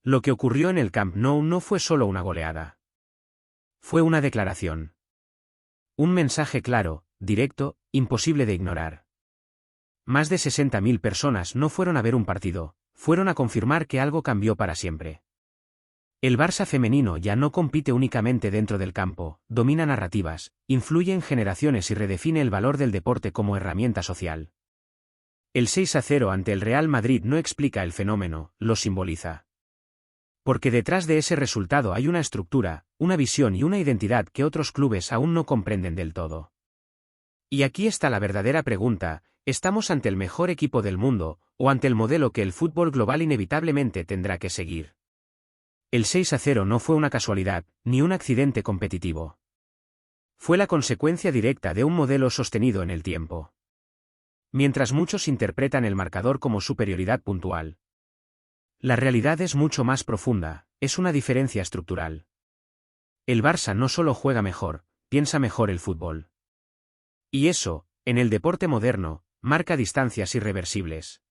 Lo que ocurrió en el Camp Nou no fue solo una goleada. Fue una declaración. Un mensaje claro, directo, imposible de ignorar. Más de 60.000 personas no fueron a ver un partido, fueron a confirmar que algo cambió para siempre. El Barça femenino ya no compite únicamente dentro del campo, domina narrativas, influye en generaciones y redefine el valor del deporte como herramienta social. El 6-0 ante el Real Madrid no explica el fenómeno, lo simboliza. Porque detrás de ese resultado hay una estructura, una visión y una identidad que otros clubes aún no comprenden del todo. Y aquí está la verdadera pregunta: ¿estamos ante el mejor equipo del mundo, o ante el modelo que el fútbol global inevitablemente tendrá que seguir? El 6-0 no fue una casualidad, ni un accidente competitivo. Fue la consecuencia directa de un modelo sostenido en el tiempo. Mientras muchos interpretan el marcador como superioridad puntual, la realidad es mucho más profunda, es una diferencia estructural. El Barça no solo juega mejor, piensa mejor el fútbol. Y eso, en el deporte moderno, marca distancias irreversibles.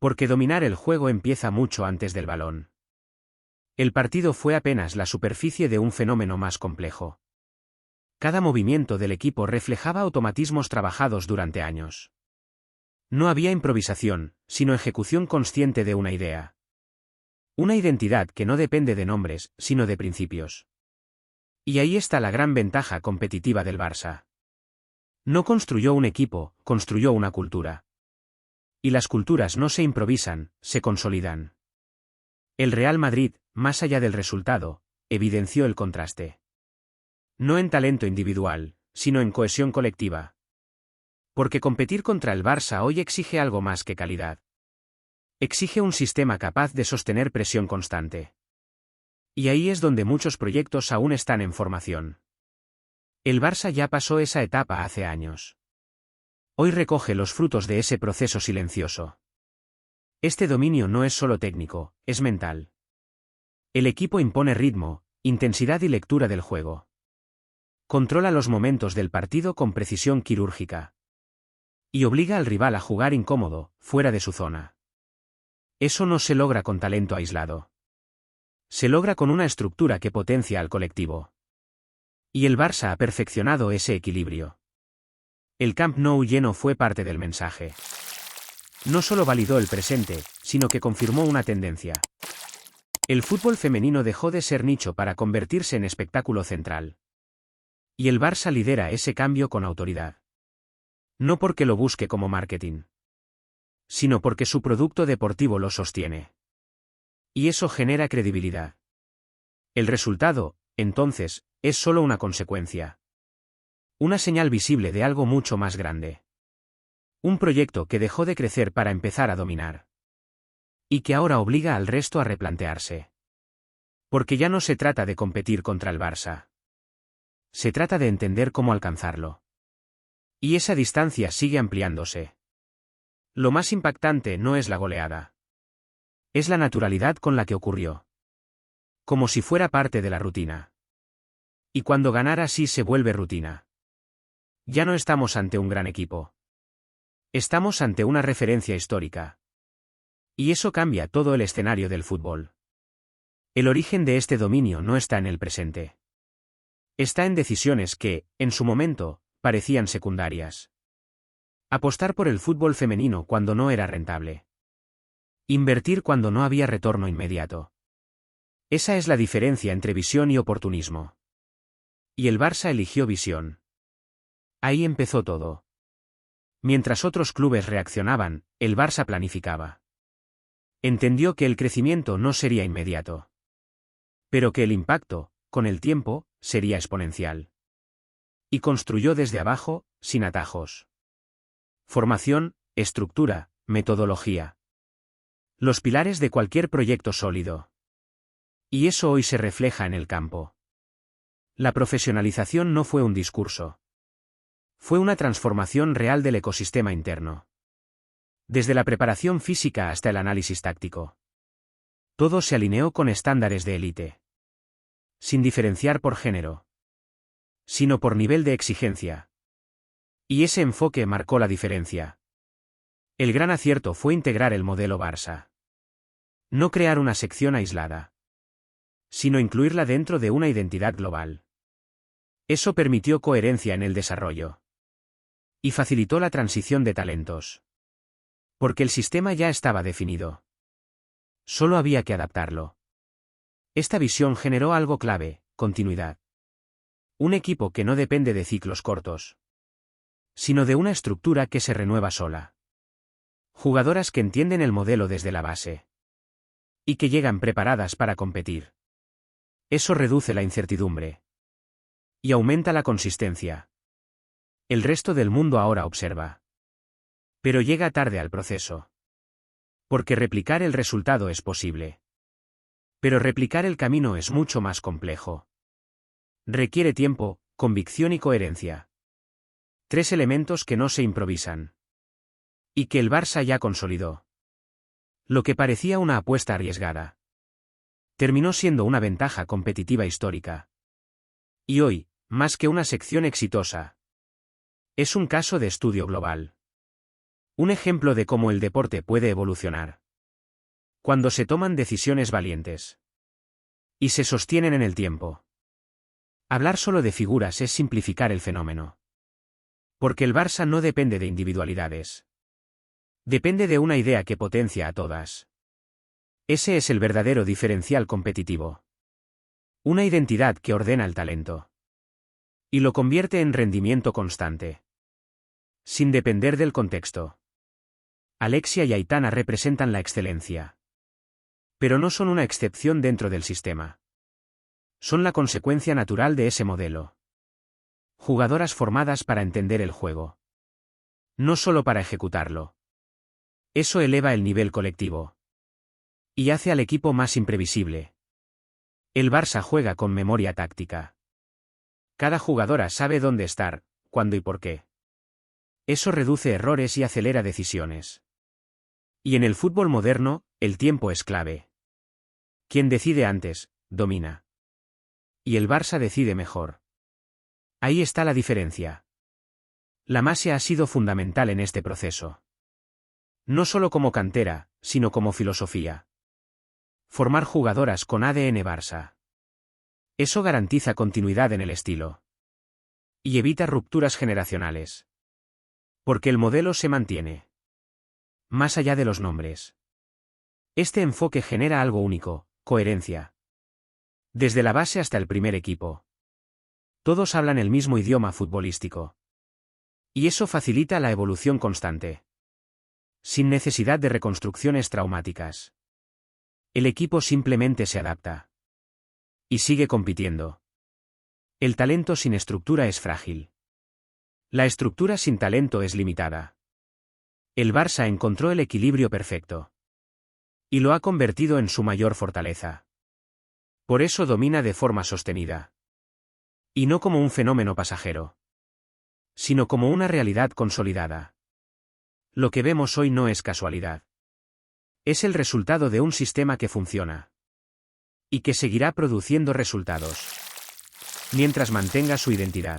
Porque dominar el juego empieza mucho antes del balón. El partido fue apenas la superficie de un fenómeno más complejo. Cada movimiento del equipo reflejaba automatismos trabajados durante años. No había improvisación, sino ejecución consciente de una idea. Una identidad que no depende de nombres, sino de principios. Y ahí está la gran ventaja competitiva del Barça. No construyó un equipo, construyó una cultura. Y las culturas no se improvisan, se consolidan. El Real Madrid, más allá del resultado, evidenció el contraste. No en talento individual, sino en cohesión colectiva. Porque competir contra el Barça hoy exige algo más que calidad. Exige un sistema capaz de sostener presión constante. Y ahí es donde muchos proyectos aún están en formación. El Barça ya pasó esa etapa hace años. Hoy recoge los frutos de ese proceso silencioso. Este dominio no es solo técnico, es mental. El equipo impone ritmo, intensidad y lectura del juego. Controla los momentos del partido con precisión quirúrgica. Y obliga al rival a jugar incómodo, fuera de su zona. Eso no se logra con talento aislado. Se logra con una estructura que potencia al colectivo. Y el Barça ha perfeccionado ese equilibrio. El Camp Nou lleno fue parte del mensaje. No solo validó el presente, sino que confirmó una tendencia. El fútbol femenino dejó de ser nicho para convertirse en espectáculo central. Y el Barça lidera ese cambio con autoridad. No porque lo busque como marketing, sino porque su producto deportivo lo sostiene. Y eso genera credibilidad. El resultado, entonces, es solo una consecuencia. Una señal visible de algo mucho más grande. Un proyecto que dejó de crecer para empezar a dominar. Y que ahora obliga al resto a replantearse. Porque ya no se trata de competir contra el Barça. Se trata de entender cómo alcanzarlo. Y esa distancia sigue ampliándose. Lo más impactante no es la goleada. Es la naturalidad con la que ocurrió. Como si fuera parte de la rutina. Y cuando ganar así se vuelve rutina. Ya no estamos ante un gran equipo. Estamos ante una referencia histórica. Y eso cambia todo el escenario del fútbol. El origen de este dominio no está en el presente. Está en decisiones que, en su momento, parecían secundarias. Apostar por el fútbol femenino cuando no era rentable. Invertir cuando no había retorno inmediato. Esa es la diferencia entre visión y oportunismo. Y el Barça eligió visión. Ahí empezó todo. Mientras otros clubes reaccionaban, el Barça planificaba. Entendió que el crecimiento no sería inmediato. Pero que el impacto, con el tiempo, sería exponencial. Y construyó desde abajo, sin atajos. Formación, estructura, metodología. Los pilares de cualquier proyecto sólido. Y eso hoy se refleja en el campo. La profesionalización no fue un discurso. Fue una transformación real del ecosistema interno. Desde la preparación física hasta el análisis táctico. Todo se alineó con estándares de élite. Sin diferenciar por género. Sino por nivel de exigencia. Y ese enfoque marcó la diferencia. El gran acierto fue integrar el modelo Barça. No crear una sección aislada, sino incluirla dentro de una identidad global. Eso permitió coherencia en el desarrollo. Y facilitó la transición de talentos. Porque el sistema ya estaba definido. Solo había que adaptarlo. Esta visión generó algo clave: continuidad. Un equipo que no depende de ciclos cortos, sino de una estructura que se renueva sola. Jugadoras que entienden el modelo desde la base. Y que llegan preparadas para competir. Eso reduce la incertidumbre. Y aumenta la consistencia. El resto del mundo ahora observa. Pero llega tarde al proceso. Porque replicar el resultado es posible. Pero replicar el camino es mucho más complejo. Requiere tiempo, convicción y coherencia. 3 elementos que no se improvisan. Y que el Barça ya consolidó. Lo que parecía una apuesta arriesgada terminó siendo una ventaja competitiva histórica. Y hoy, más que una sección exitosa, es un caso de estudio global. Un ejemplo de cómo el deporte puede evolucionar. Cuando se toman decisiones valientes. Y se sostienen en el tiempo. Hablar solo de figuras es simplificar el fenómeno. Porque el Barça no depende de individualidades. Depende de una idea que potencia a todas. Ese es el verdadero diferencial competitivo. Una identidad que ordena el talento. Y lo convierte en rendimiento constante. Sin depender del contexto. Alexia y Aitana representan la excelencia. Pero no son una excepción dentro del sistema. Son la consecuencia natural de ese modelo. Jugadoras formadas para entender el juego. No solo para ejecutarlo. Eso eleva el nivel colectivo. Y hace al equipo más imprevisible. El Barça juega con memoria táctica. Cada jugadora sabe dónde estar, cuándo y por qué. Eso reduce errores y acelera decisiones. Y en el fútbol moderno, el tiempo es clave. Quien decide antes, domina. Y el Barça decide mejor. Ahí está la diferencia. La Masia ha sido fundamental en este proceso. No solo como cantera, sino como filosofía. Formar jugadoras con ADN Barça. Eso garantiza continuidad en el estilo. Y evita rupturas generacionales. Porque el modelo se mantiene. Más allá de los nombres. Este enfoque genera algo único: coherencia. Desde la base hasta el primer equipo. Todos hablan el mismo idioma futbolístico. Y eso facilita la evolución constante. Sin necesidad de reconstrucciones traumáticas. El equipo simplemente se adapta. Y sigue compitiendo. El talento sin estructura es frágil. La estructura sin talento es limitada. El Barça encontró el equilibrio perfecto. Y lo ha convertido en su mayor fortaleza. Por eso domina de forma sostenida. Y no como un fenómeno pasajero. Sino como una realidad consolidada. Lo que vemos hoy no es casualidad. Es el resultado de un sistema que funciona. Y que seguirá produciendo resultados. Mientras mantenga su identidad.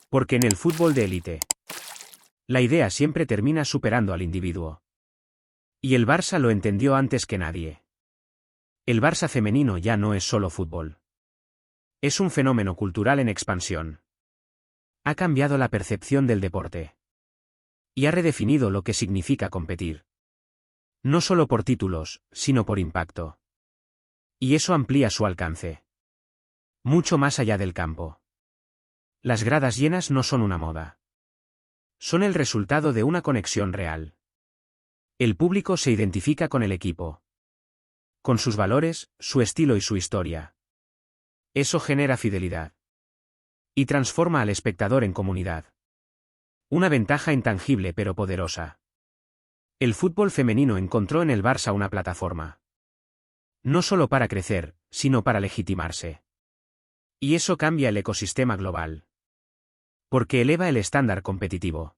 Porque en el fútbol de élite, la idea siempre termina superando al individuo. Y el Barça lo entendió antes que nadie. El Barça femenino ya no es solo fútbol. Es un fenómeno cultural en expansión. Ha cambiado la percepción del deporte. Y ha redefinido lo que significa competir. No solo por títulos, sino por impacto. Y eso amplía su alcance. Mucho más allá del campo. Las gradas llenas no son una moda. Son el resultado de una conexión real. El público se identifica con el equipo. Con sus valores, su estilo y su historia. Eso genera fidelidad. Y transforma al espectador en comunidad. Una ventaja intangible pero poderosa. El fútbol femenino encontró en el Barça una plataforma. No solo para crecer, sino para legitimarse. Y eso cambia el ecosistema global. Porque eleva el estándar competitivo.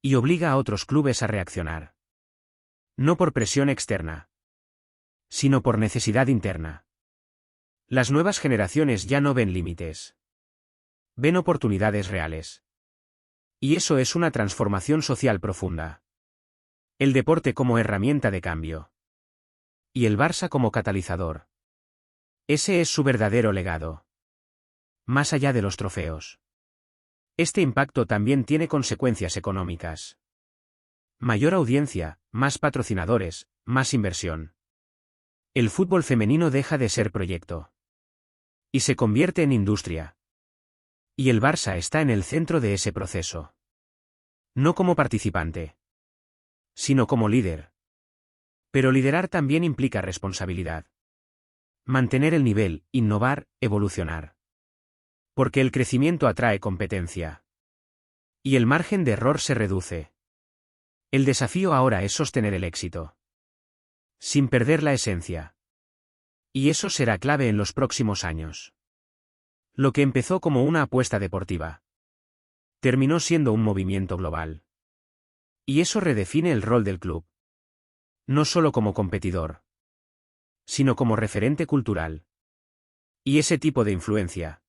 Y obliga a otros clubes a reaccionar. No por presión externa. Sino por necesidad interna. Las nuevas generaciones ya no ven límites. Ven oportunidades reales. Y eso es una transformación social profunda. El deporte como herramienta de cambio. Y el Barça como catalizador. Ese es su verdadero legado. Más allá de los trofeos. Este impacto también tiene consecuencias económicas. Mayor audiencia, más patrocinadores, más inversión. El fútbol femenino deja de ser proyecto. Y se convierte en industria. Y el Barça está en el centro de ese proceso. No como participante, sino como líder. Pero liderar también implica responsabilidad. Mantener el nivel, innovar, evolucionar. Porque el crecimiento atrae competencia. Y el margen de error se reduce. El desafío ahora es sostener el éxito. Sin perder la esencia. Y eso será clave en los próximos años. Lo que empezó como una apuesta deportiva. Terminó siendo un movimiento global. Y eso redefine el rol del club. No solo como competidor, sino como referente cultural. Y ese tipo de influencia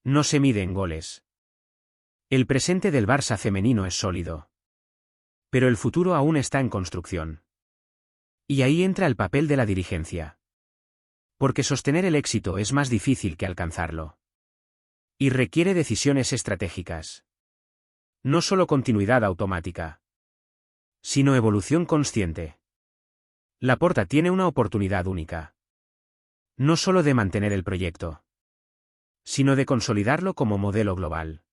no se mide en goles. El presente del Barça femenino es sólido. Pero el futuro aún está en construcción. Y ahí entra el papel de la dirigencia. Porque sostener el éxito es más difícil que alcanzarlo. Y requiere decisiones estratégicas. No solo continuidad automática, sino evolución consciente. Laporta tiene una oportunidad única. No solo de mantener el proyecto, sino de consolidarlo como modelo global.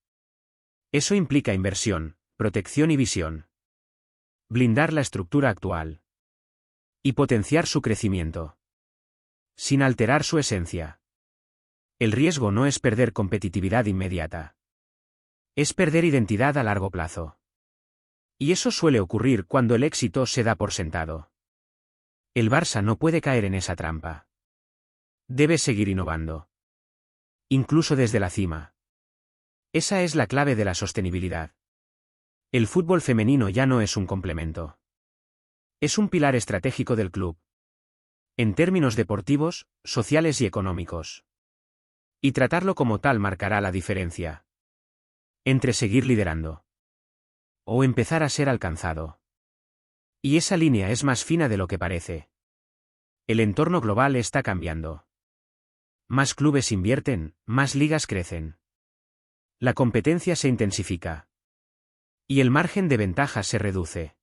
Eso implica inversión, protección y visión. Blindar la estructura actual. Y potenciar su crecimiento. Sin alterar su esencia. El riesgo no es perder competitividad inmediata. Es perder identidad a largo plazo. Y eso suele ocurrir cuando el éxito se da por sentado. El Barça no puede caer en esa trampa. Debe seguir innovando. Incluso desde la cima. Esa es la clave de la sostenibilidad. El fútbol femenino ya no es un complemento. Es un pilar estratégico del club. En términos deportivos, sociales y económicos. Y tratarlo como tal marcará la diferencia. Entre seguir liderando. O empezar a ser alcanzado. Y esa línea es más fina de lo que parece. El entorno global está cambiando. Más clubes invierten, más ligas crecen. La competencia se intensifica. Y el margen de ventaja se reduce.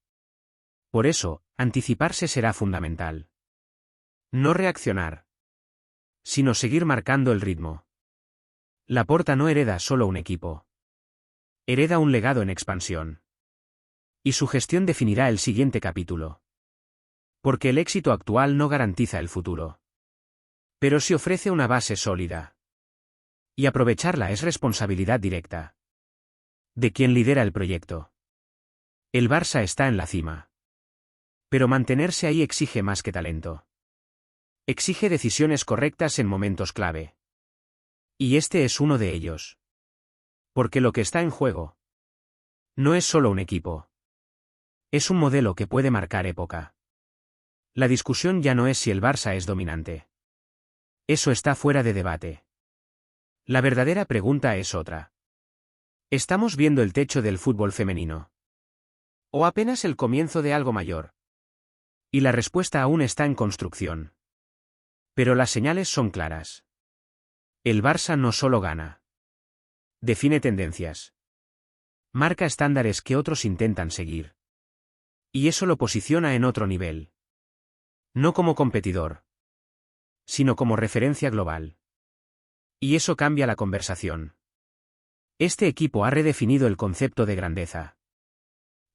Por eso, anticiparse será fundamental. No reaccionar, sino seguir marcando el ritmo. Laporta no hereda solo un equipo. Hereda un legado en expansión. Y su gestión definirá el siguiente capítulo. Porque el éxito actual no garantiza el futuro. Pero sí ofrece una base sólida. Y aprovecharla es responsabilidad directa. De quien lidera el proyecto. El Barça está en la cima. Pero mantenerse ahí exige más que talento. Exige decisiones correctas en momentos clave. Y este es uno de ellos. Porque lo que está en juego no es solo un equipo. Es un modelo que puede marcar época. La discusión ya no es si el Barça es dominante. Eso está fuera de debate. La verdadera pregunta es otra. ¿Estamos viendo el techo del fútbol femenino? ¿O apenas el comienzo de algo mayor? Y la respuesta aún está en construcción. Pero las señales son claras. El Barça no solo gana. Define tendencias. Marca estándares que otros intentan seguir. Y eso lo posiciona en otro nivel. No como competidor, sino como referencia global. Y eso cambia la conversación. Este equipo ha redefinido el concepto de grandeza.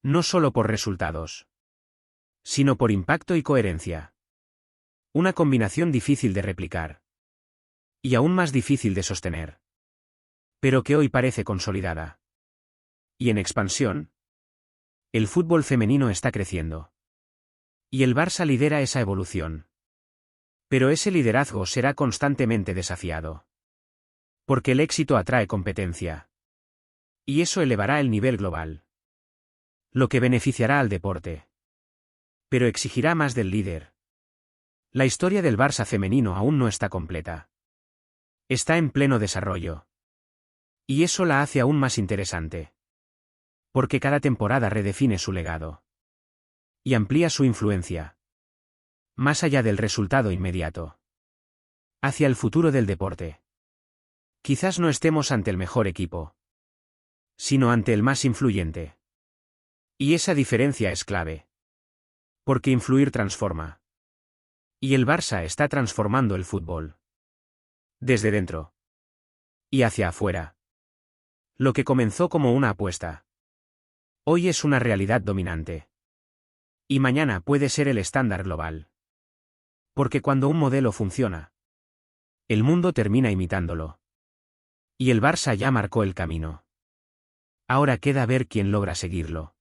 No solo por resultados, sino por impacto y coherencia. Una combinación difícil de replicar. Y aún más difícil de sostener. Pero que hoy parece consolidada. Y en expansión, el fútbol femenino está creciendo. Y el Barça lidera esa evolución. Pero ese liderazgo será constantemente desafiado. Porque el éxito atrae competencia. Y eso elevará el nivel global. Lo que beneficiará al deporte. Pero exigirá más del líder. La historia del Barça femenino aún no está completa. Está en pleno desarrollo. Y eso la hace aún más interesante. Porque cada temporada redefine su legado. Y amplía su influencia. Más allá del resultado inmediato. Hacia el futuro del deporte. Quizás no estemos ante el mejor equipo, sino ante el más influyente. Y esa diferencia es clave. Porque influir transforma. Y el Barça está transformando el fútbol. Desde dentro. Y hacia afuera. Lo que comenzó como una apuesta. Hoy es una realidad dominante. Y mañana puede ser el estándar global. Porque cuando un modelo funciona, el mundo termina imitándolo. Y el Barça ya marcó el camino. Ahora queda ver quién logra seguirlo.